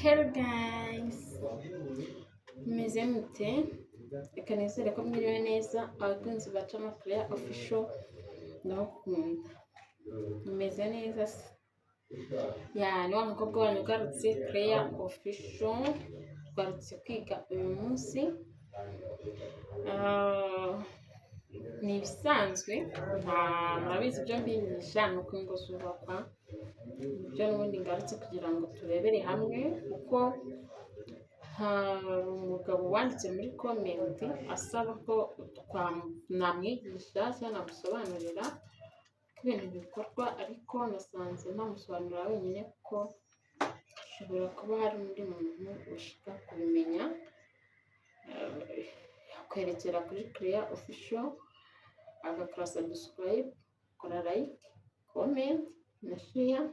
Hello guys, mumeze mute? Reka nizere ko mwiriwe neza abakunzi ba Chama Claire Official ndabakunda. Mumeze neza se? Ni wa mukobwa wanyu ugarutse Claire Official, twarutse kwiga uyu munsi. Ni ibisanzwe murabizi ibyo mbigisha ni uko ingo zubakwa, ibyo n'ubundi ngarutse kugira ngo turebere hamwe uko hari umugabo wanditse muri komenti asaba ko namwigisha cyangwa namusobanurira ko ibintu bikorwa, ariko nasanze ntamusobanurira wenyine kuko hashobora kuba hari undi muntu ushaka kubimenya. Yakwerekera kuri Claire Official agakora subscribe, kora like, comment na share.